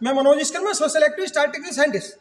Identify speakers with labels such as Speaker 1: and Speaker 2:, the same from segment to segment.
Speaker 1: मैं Manoj Iskar social activist, article scientist.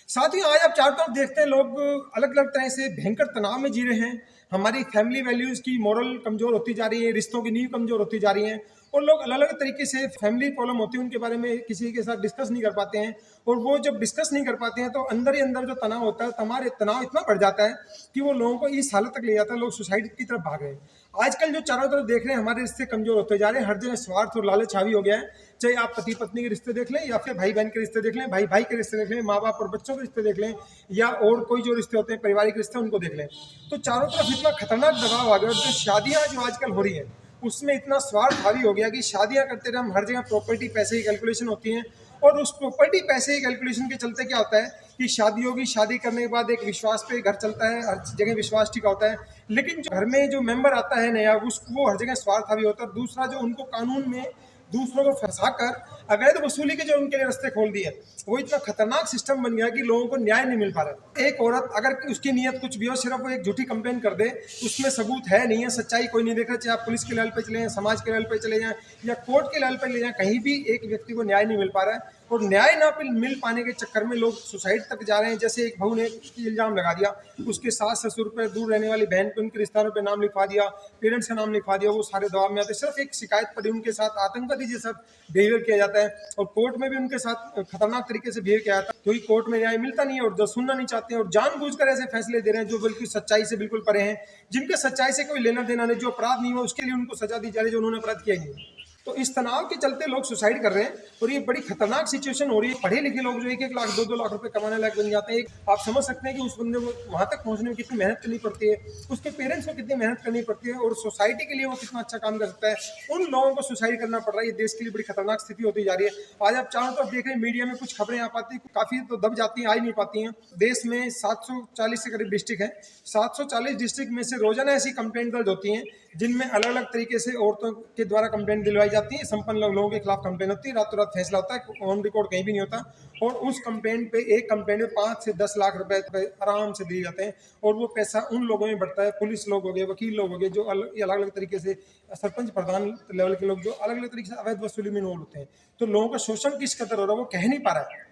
Speaker 1: साथियों, आज आप चारों तरफ देखते हैं लोग अलग अलग तरह से भयंकर तनाव में जी रहे हैं। हमारी फैमिली वैल्यूज की मोरल कमजोर होती जा रही है, रिश्तों की नींव कमजोर होती जा रही है, और लोग अलग अलग तरीके से फैमिली प्रॉब्लम होती है उनके बारे में किसी के साथ डिस्कस नहीं कर पाते हैं। और वो जब डिस्कस नहीं कर पाते हैं तो अंदर ही अंदर जो तनाव होता है, हमारे तनाव इतना बढ़ जाता है कि वो लोगों को इस हालत तक ले जाता है, लोग सुसाइड की तरफ भाग रहे हैं। आजकल जो चारों तरफ देख रहे हैं, हमारे रिश्ते कमजोर होते जा रहे हैं, हर जगह स्वार्थ और लालच हावी हो गया है। चाहे आप पति पत्नी के रिश्ते देख लें, या फिर भाई बहन के रिश्ते देख लें, भाई भाई के रिश्ते देख लें, माँ बाप और बच्चों के रिश्ते देख लें, या और कोई जो रिश्ते होते हैं पारिवारिक रिश्ते उनको देख लें, तो चारों तरफ इतना खतरनाक दबाव आ गया। और जो शादियां जो आजकल हो रही हैं उसमें इतना स्वार्थ हावी हो गया कि शादियां करते रहे हम, हर जगह प्रॉपर्टी पैसे की कैलकुलेशन होती है। और उस प्रॉपर्टी पैसे की कैलकुलेशन के चलते क्या होता है कि शादी होगी, शादी करने के बाद एक विश्वास पे घर चलता है, हर जगह विश्वास टिका होता है, लेकिन जो घर में जो मेंबर आता है नया, वो हर जगह स्वार्थ हावी होता है। और दूसरा, जो उनको कानून में दूसरों को फंसाकर अवैध वसूली के जो उनके लिए रास्ते खोल दिए, वो इतना खतरनाक सिस्टम बन गया कि लोगों को न्याय नहीं मिल पा रहा। एक औरत अगर उसकी नीयत कुछ भी हो, सिर्फ वो एक झूठी कंप्लेन कर दे, उसमें सबूत है नहीं है, सच्चाई कोई नहीं देख रहा, चाहे आप पुलिस के लेवल पे चले जाएं, समाज के लेवल पे चले जाएं, या कोर्ट के लेवल पे ले जाएं, कहीं भी एक व्यक्ति को न्याय नहीं मिल पा रहा है। और न्याय ना मिल पाने के चक्कर में लोग सुसाइड तक जा रहे हैं। जैसे एक बहू ने इल्जाम लगा दिया, उसके सास ससुर पर, दूर रहने वाली बहन पे, उनके रिश्तेदारों पे नाम लिखवा दिया, पेरेंट्स का नाम लिखवा दिया, वो सारे दबाव में आते, सिर्फ एक शिकायत पड़ी, उनके साथ आतंकवादी जैसा बिहेवियर किया जाता है। और कोर्ट में भी उनके साथ खतरनाक तरीके से बिहेव किया जाता है, क्योंकि कोर्ट में न्याय मिलता नहीं है और जो सुनना नहीं चाहते हैं, और जानबूझकर ऐसे फैसले दे रहे हैं जो बिल्कुल सच्चाई से बिल्कुल परे हैं, जिनके सच्चाई से कोई लेना देना नहीं। जो अपराध नहीं हुआ उसके लिए उनको सजा दी जा रही है, जो उन्होंने अपराध किया ही नहीं। तो इस तनाव के चलते लोग सुसाइड कर रहे हैं, और ये बड़ी खतरनाक सिचुएशन हो रही है। पढ़े लिखे लोग जो 1-1 लाख 2-2 लाख रुपए कमाने लायक बन जाते हैं, आप समझ सकते हैं कि उस बंदे को वहां तक पहुंचने में कितनी मेहनत करनी पड़ती है, उसके पेरेंट्स को कितनी मेहनत करनी पड़ती है, और सोसाइटी के लिए वो कितना अच्छा काम कर सकता है। उन लोगों को सुसाइड करना पड़ रहा है। ये देश के लिए बड़ी खतरनाक स्थिति होती जा रही है। आज आप चारों तरफ देख रहे हैं, मीडिया में कुछ खबरें आ पाती, काफी तो दब जाती हैं, आ ही नहीं पाती हैं। देश में 740 से करीब डिस्ट्रिक्ट है, 740 डिस्ट्रिक्ट में से रोजाना ऐसी कंप्लेंट दर्ज होती हैं जिनमें अलग अलग तरीके से औरतों के द्वारा कंप्लेंट दिलवाई जाती है। संपन्न लोगों के खिलाफ कंप्लेंट होती है, रातों रात फैसला होता है, ऑन रिकॉर्ड कहीं भी नहीं होता। और उस कंप्लेंट पे, एक कंप्लेंट में 5 से 10 लाख रुपए आराम से दिए जाते हैं, और वो पैसा उन लोगों में बढ़ता है। पुलिस लोग हो गए, वकील लोग हो गए, जो अलग अलग तरीके से, सरपंच प्रधान लेवल के लोग जो अलग अलग तरीके से अवैध वसूली में इन्वॉल्व होते हैं। तो लोगों का शोषण किस कदर हो रहा है वो कह नहीं पा रहा है।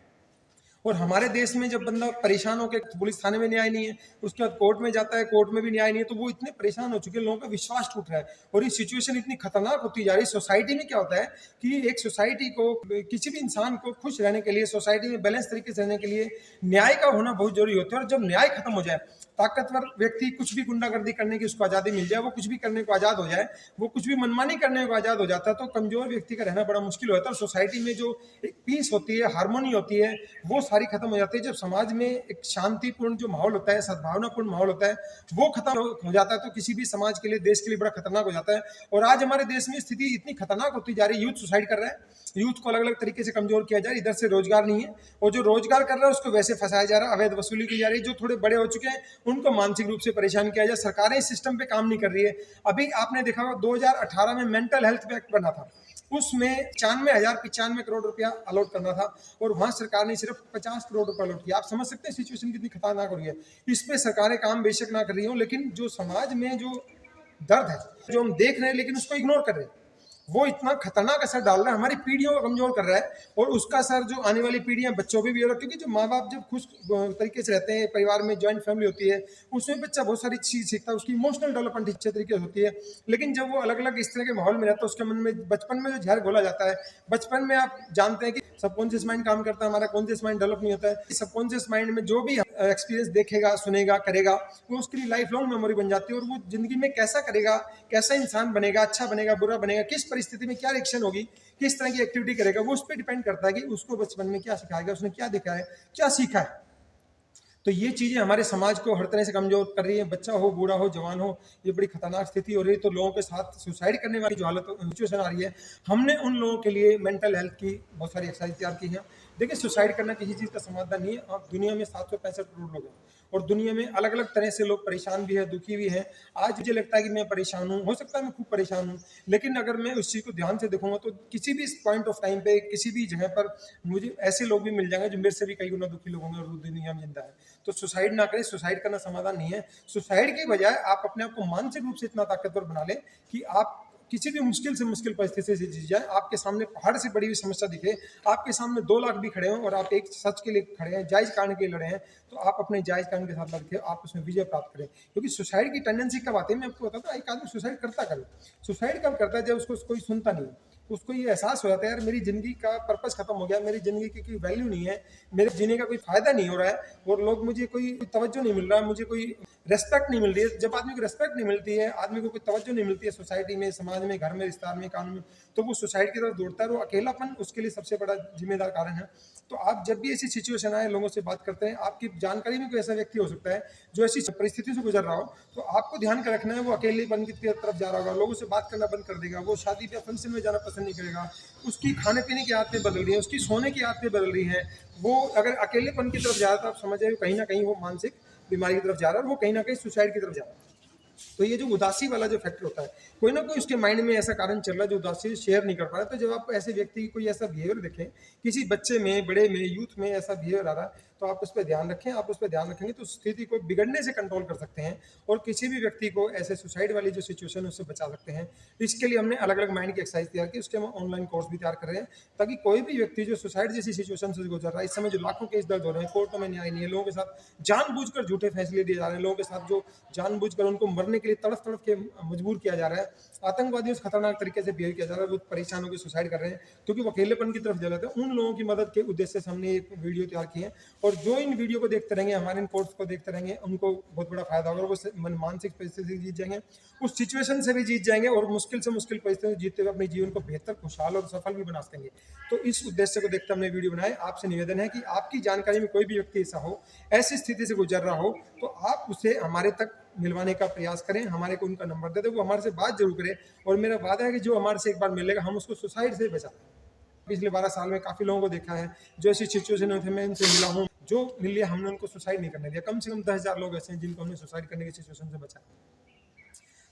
Speaker 1: और हमारे देश में जब बंदा परेशान होकर, पुलिस थाने में न्याय नहीं है, उसके बाद कोर्ट में जाता है, कोर्ट में भी न्याय नहीं है, तो वो इतने परेशान हो चुके हैं, लोगों का विश्वास टूट रहा है, और ये सिचुएशन इतनी खतरनाक होती जा रही है। सोसाइटी में क्या होता है कि एक सोसाइटी को, किसी भी इंसान को खुश रहने के लिए, सोसाइटी में बैलेंस तरीके से रहने के लिए न्याय का होना बहुत जरूरी होता है। और जब न्याय खत्म हो जाए, ताकतवर व्यक्ति कुछ भी गुंडागर्दी करने की उसको आज़ादी मिल जाए, वो कुछ भी करने को आज़ाद हो जाए, वो कुछ भी मनमानी करने को आज़ाद हो जाता है, तो कमजोर व्यक्ति का रहना बड़ा मुश्किल होता है। और सोसाइटी में जो एक पीस होती है, हार्मोनी होती है, वो सारी खत्म हो जाती है। जब समाज में एक शांतिपूर्ण जो माहौल होता है, सद्भावनापूर्ण माहौल होता है, वो खत्म हो जाता है, तो किसी भी समाज के लिए, देश के लिए बड़ा खतरनाक हो जाता है। और आज हमारे देश में स्थिति इतनी खतरनाक होती जा रही है, यूथ सुसाइड कर रहा है, यूथ को अलग अलग तरीके से कमजोर किया जा रहा है। इधर से रोजगार नहीं है, और जो रोजगार कर रहा है उसको वैसे फंसाया जा रहा है, अवैध वसूली की जा रही है। जो थोड़े बड़े हो चुके हैं उनको मानसिक रूप से परेशान किया जाए। सरकारें इस सिस्टम पे काम नहीं कर रही है। अभी आपने देखा होगा 2018 में मेंटल हेल्थ एक्ट बना था, उसमें 95 करोड़ रुपया अलॉट करना था, और वहां सरकार ने सिर्फ 50 करोड़ रुपया अलॉट किया। आप समझ सकते हैं सिचुएशन कितनी खतरनाक हो रही है। इस पे सरकारें काम बेशक ना कर रही हो, लेकिन जो समाज में जो दर्द है, जो हम देख रहे हैं लेकिन उसको इग्नोर कर रहे हैं, वो इतना खतरनाक असर डाल रहा है, हमारी पीढ़ियों को कमजोर कर रहा है। और उसका असर जो आने वाली पीढ़ियां, बच्चों पे भी हो रहा है। क्योंकि जो माँ बाप जब खुश तरीके से रहते हैं, परिवार में जॉइंट फैमिली होती है, उसमें बच्चा बहुत सारी चीज सीखता है, उसकी इमोशनल डेवलपमेंट अच्छे तरीके से होती है। लेकिन जब वो अलग अलग इस तरह के माहौल में रहता है, उसके मन में बचपन में जो जहर घोला जाता है, बचपन में आप जानते हैं कि सबकॉन्शियस माइंड काम करता है, हमारा कॉन्शियस माइंड डेवलप नहीं होता है। सबकॉन्शियस माइंड में जो भी एक्सपीरियंस देखेगा, सुनेगा, करेगा, वो उसके लिए लाइफ लॉन्ग मेमोरी बन जाती है। और वो जिंदगी में कैसा करेगा, कैसा इंसान बनेगा, अच्छा बनेगा, बुरा बनेगा, किस परिस्थिति में क्या रिएक्शन होगी, किस तरह की एक्टिविटी करेगा, वो उस पर डिपेंड करता है कि उसको बचपन में क्या सिखाया गया, उसने क्या देखा है, क्या सीखा है। तो ये चीजें हमारे समाज को हर तरह से कमजोर कर रही है। बच्चा हो, बूढ़ा हो, जवान हो, ये बड़ी खतरनाक स्थिति हो रही है। तो लोगों के साथ सुसाइड करने वाली जो हालत सिचुएशन आ रही है, हमने उन लोगों के लिए मेंटल हेल्थ की बहुत सारी एक्सरसाइज तैयार की है। देखिए, सुसाइड करना किसी चीज़ का समाधान नहीं है। आप दुनिया में 765 करोड़ लोग हैं, और दुनिया में अलग अलग तरह से लोग परेशान भी है, दुखी भी है। आज मुझे लगता है कि मैं परेशान हूँ, हो सकता है मैं खूब परेशान हूँ, लेकिन अगर मैं उस चीज़ को ध्यान से देखूंगा तो किसी भी पॉइंट ऑफ टाइम पे, किसी भी जगह पर मुझे ऐसे लोग भी मिल जाएंगे जो मेरे से भी कई गुना दुखी लोग होंगे, और वो दुनिया में जिंदा है। तो सुसाइड ना करें, सुसाइड करना समाधान नहीं है। सुसाइड की बजाय आप अपने आप को मानसिक रूप से इतना ताकतवर बना लें कि आप किसी भी मुश्किल से मुश्किल परिस्थिति से जी जाए, आपके सामने पहाड़ से बड़ी हुई समस्या दिखे, आपके सामने 2 लाख भी खड़े हों और आप एक सच के लिए खड़े हैं, जायज़ कारण के लिए लड़े हैं, तो आप अपने जायज़ कारण के साथ लड़के आप उसमें विजय प्राप्त करें। क्योंकि सुसाइड की टेंडेंसी कब आती है, मैं आपको बताता हूँ। एक आदमी सुसाइड करता कब? सुसाइड कब करता है? जब उसको कोई सुनता नहीं है। उसको ये एहसास हो जाता है, यार मेरी ज़िंदगी का पर्पस खत्म हो गया, मेरी ज़िंदगी की कोई वैल्यू नहीं है, मेरे जीने का कोई फ़ायदा नहीं हो रहा है और लोग मुझे कोई तवज्जो नहीं मिल रहा है, मुझे कोई रिस्पेक्ट नहीं मिल रही है। जब आदमी को रिस्पेक्ट नहीं मिलती है, आदमी को कोई तवज्जो नहीं मिलती है सोसाइटी में, समाज में, घर में, रिश्तेदार में, कानून में, तो वो सुसाइड की तरफ दौड़ता है। वो अकेलापन उसके लिए सबसे बड़ा जिम्मेदार कारण है। तो आप जब भी ऐसी सिचुएशन आए, लोगों से बात करते हैं, आपकी जानकारी में कोई ऐसा व्यक्ति हो सकता है जो ऐसी परिस्थिति से गुजर रहा हो, तो आपको ध्यान का रखना है वो अकेलेपन की तरफ जा रहा होगा, लोगों से बात करना बंद कर देगा, वो शादी या फंक्शन में जाना पसंद नहीं करेगा, उसकी खाने पीने की आदतें बदल रही हैं, उसकी सोने की आदतें बदल रही हैं। वो अगर अकेलेपन की तरफ जा रहा है तो आप समझ जाइए कहीं ना कहीं वो मानसिक बीमारी की तरफ जा रहा है और वो कहीं ना कहीं सुसाइड की तरफ जा रहा है। तो ये जो उदासी वाला जो फैक्टर होता है, कोई ना कोई उसके माइंड में ऐसा कारण चल रहा है जो उदासी शेयर नहीं कर पा रहा है। तो जब आप ऐसे व्यक्ति की कोई ऐसा बिहेवियर देखें, किसी बच्चे में, बड़े में, यूथ में ऐसा बिहेवियर आ रहा है, तो आप उस पर ध्यान रखें। आप उस पर ध्यान रखेंगे तो स्थिति को बिगड़ने से कंट्रोल कर सकते हैं और किसी भी व्यक्ति को ऐसे सुसाइड वाली जो सिचुएशन है उससे बचा सकते हैं। इसके लिए हमने अलग अलग माइंड की एक्सरसाइज तैयार की, उसके हम ऑनलाइन कोर्स भी तैयार कर रहे हैं, ताकि कोई भी व्यक्ति जो सुसाइड जैसी सिचुएशन से गुजर रहा है, इस समय जो लाखों केस दर्ज हो रहे हैं, कोर्टों में न्याय नहीं है, लोगों के साथ जानबूझकर झूठे फैसले दिए जा रहे हैं, लोगों के साथ जो जानबूझकर उनको मरने के लिए तड़फ तड़फ के मजबूर किया जा रहा है, आतंकवादियों से खतरनाक तरीके से बिहेव किया जा रहा है, वो परेशान होकर सुसाइड कर रहे हैं क्योंकि वो अकेलेपन की तरफ जा रहे थे। उन लोगों की मदद के उद्देश्य से हमने एक वीडियो तैयार की है और जो इन वीडियो को देखते रहेंगे, हमारे इन कोर्स को देखते रहेंगे, उनको बहुत बड़ा फायदा होगा। वो मानसिक परिस्थिति से जीत जाएंगे, उस सिचुएशन से भी जीत जाएंगे और मुश्किल से मुश्किल परिस्थिति से जीतते हुए अपने जीवन को बेहतर, खुशहाल और सफल भी बना सकेंगे। तो इस उद्देश्य को देखते हमने वीडियो बनाए। आपसे निवेदन है कि आपकी जानकारी में कोई भी व्यक्ति ऐसा हो, ऐसी स्थिति से गुजर रहा हो, तो आप उसे हमारे तक मिलवाने का प्रयास करें, हमारे को उनका नंबर दे दें, वो हमारे से बात जरूर करें और मेरा वादा है कि जो हमारे से एक बार मिलेगा हम उसको सुसाइड से बचा। पिछले 12 साल में काफ़ी लोगों को देखा है जो ऐसी सिचुएशन में थे, मैं इनसे मिला हूँ, जो मिल लिया हमने उनको सुसाइड नहीं करने दिया। कम से कम 10,000 लोग ऐसे हैं जिनको हमने सुसाइड करने की सिचुएशन से बचाया।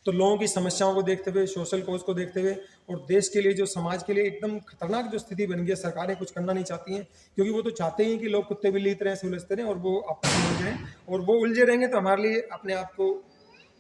Speaker 1: तो लोगों की समस्याओं को देखते हुए, सोशल कॉज को देखते हुए और देश के लिए, जो समाज के लिए एकदम खतरनाक जो स्थिति बन गई है, सरकारें कुछ करना नहीं चाहती हैं क्योंकि वो तो चाहते ही कि लोग कुत्ते बिल्ली की तरह से उलझते रहें और वो आपस में उलझे रहें, और वो उलझे रहेंगे तो हमारे लिए अपने आप को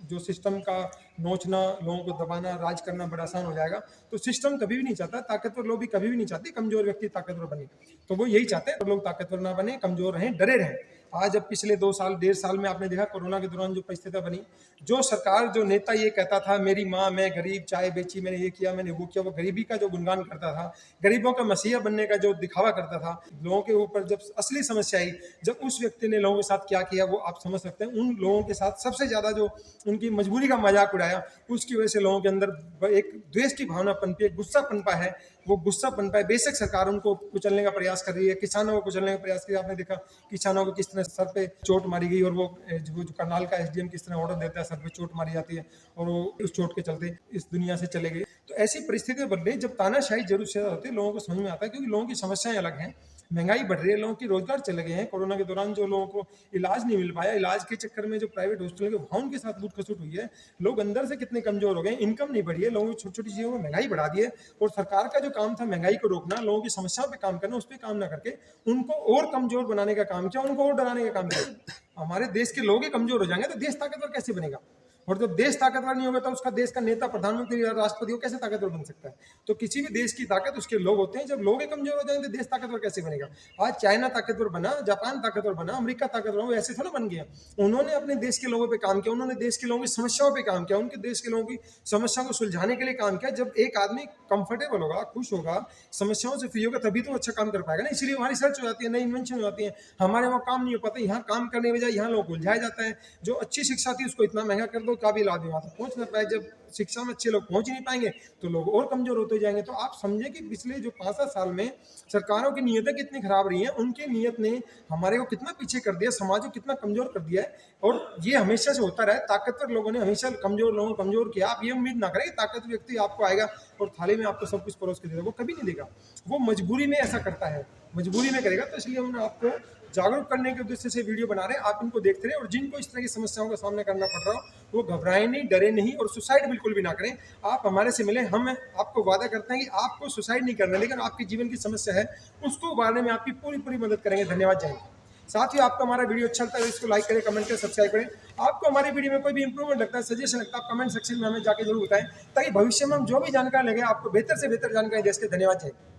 Speaker 1: जो सिस्टम का नोचना, लोगों को दबाना, राज करना बड़ा आसान हो जाएगा। तो सिस्टम कभी भी नहीं चाहता, ताकतवर लोग भी कभी भी नहीं चाहते कमजोर व्यक्ति ताकतवर बने। तो वो यही चाहते हैं लोग ताकतवर ना बने, कमजोर रहें, डरे रहें। आज अब पिछले 2 साल, 1.5 साल में आपने देखा कोरोना के दौरान जो परिस्थितियां बनी, जो सरकार, जो नेता ये कहता था मेरी माँ, मैं गरीब, चाय बेची, मैंने ये किया, मैंने वो किया, वो गरीबी का जो गुणगान करता था, गरीबों का मसीहा बनने का जो दिखावा करता था, लोगों के ऊपर जब असली समस्या आई, जब उस व्यक्ति ने लोगों के साथ क्या किया वो आप समझ सकते हैं। उन लोगों के साथ सबसे ज़्यादा जो उनकी मजबूरी का मजाक उड़ाया, उसकी वजह से लोगों के अंदर एक द्वेष की भावना पनपी, एक गुस्सा पनपा है। वो गुस्सा पनपा है। बेशक सरकार उनको कुचलने का प्रयास कर रही है, किसानों को कुचलने का प्रयास किया। आपने देखा किसानों को किस तरह सर पे चोट मारी गई और वो जो करनाल का एसडीएम किस तरह ऑर्डर देता है, सर पे चोट मारी जाती है और वो उस चोट के चलते इस दुनिया से चले गए। तो ऐसी परिस्थितियां बन रही, जब तानाशाही जरूर से होती है, लोगों को समझ में आता है क्योंकि लोगों की समस्याएं अलग हैं, महंगाई बढ़ रही है, लोगों की रोजगार चले गए हैं। कोरोना के दौरान जो लोगों को इलाज नहीं मिल पाया, इलाज के चक्कर में जो प्राइवेट हॉस्पिटल के वहाँ उनके साथ लूट खसुट हुई है, लोग अंदर से कितने कमजोर हो गए, इनकम नहीं बढ़ी है, लोगों की छोटी छोटी चीज़ों में महंगाई बढ़ा दी है। और सरकार का जो काम था महंगाई को रोकना, लोगों की समस्याओं पे काम करना, उस पर काम ना करके उनको और कमजोर बनाने का काम किया, उनको और डराने का काम किया। हमारे देश के लोग ही कमजोर हो जाएंगे तो देश ताकतवर कैसे बनेगा? और जब देश ताकतवर नहीं होगा तो उसका देश का नेता, प्रधानमंत्री या राष्ट्रपति वो कैसे ताकतवर बन सकता है? तो किसी भी देश की ताकत उसके लोग होते हैं। जब लोग ही कमजोर हो जाएंगे तो देश ताकतवर कैसे बनेगा? आज चाइना ताकतवर बना, जापान ताकतवर बना, अमेरिका ताकतवर बना, ऐसे थोड़ा बन गया। उन्होंने अपने देश के लोगों पर काम किया, उन्होंने देश के लोगों की समस्याओं पर काम किया, उनके देश के लोगों की समस्या को सुलझाने के लिए काम किया। जब एक आदमी कंफर्टेबल होगा, खुश होगा, समस्याओं से फ्री होगा, तभी तो अच्छा काम कर पाएगा ना। इसलिए वहाँ रिसर्च हो जाती है, नई इन्वेंशन हो जाती है। हमारे वहाँ काम नहीं हो पाता, यहाँ काम करने के बजाय यहाँ लोग उलझाया जाता है। जो अच्छी शिक्षा थी उसको इतना महंगा कर दो, काबिल आदमी वहाँ तक पहुँच ना पाए। जब शिक्षा में अच्छे लोग पहुँच ही नहीं पाएंगे तो लोग और कमजोर होते जाएंगे। तो आप समझें कि पिछले जो 5-7 साल में सरकारों की नीयतें कितनी खराब रही हैं, उनकी नीयत ने हमारे को कितना पीछे कर दिया, समाज को कितना कमजोर कर दिया है। और ये हमेशा से होता रहा है, ताकतवर लोगों ने हमेशा कमजोर लोगों को कमजोर किया। आप ये उम्मीद ना करें कि ताकतवर व्यक्ति आपको आएगा और थाली में आपको सब कुछ परोस के देगा, वो कभी नहीं देगा। वो मजबूरी में ऐसा करता है, मजबूरी में करेगा। तो इसलिए हमने आपको जागरूक करने के उद्देश्य से वीडियो बना रहे हैं। आप इनको देखते रहे और जिनको इस तरह की समस्याओं का सामना करना पड़ रहा हो वो घबराएं नहीं, डरे नहीं और सुसाइड बिल्कुल भी ना करें। आप हमारे से मिलें, हम आपको वादा करते हैं कि आपको सुसाइड नहीं करना, लेकिन आपके जीवन की समस्या है उसको उबारने में आपकी पूरी पूरी मदद करेंगे। धन्यवाद, जय हिंद। साथ ही आपको हमारा वीडियो अच्छा लगता है तो इसको लाइक करें, कमेंट करें, सब्सक्राइब करें। आपको हमारी वीडियो में कोई भी इंप्रूवमेंट लगता है, सजेशन लगता है, आप कमेंट सेक्शन में हमें जाके जरूर बताएं, ताकि भविष्य में हम जो भी जानकारी लगे आपको बेहतर से बेहतर जानकारी दे सके। धन्यवाद। जय हिंद।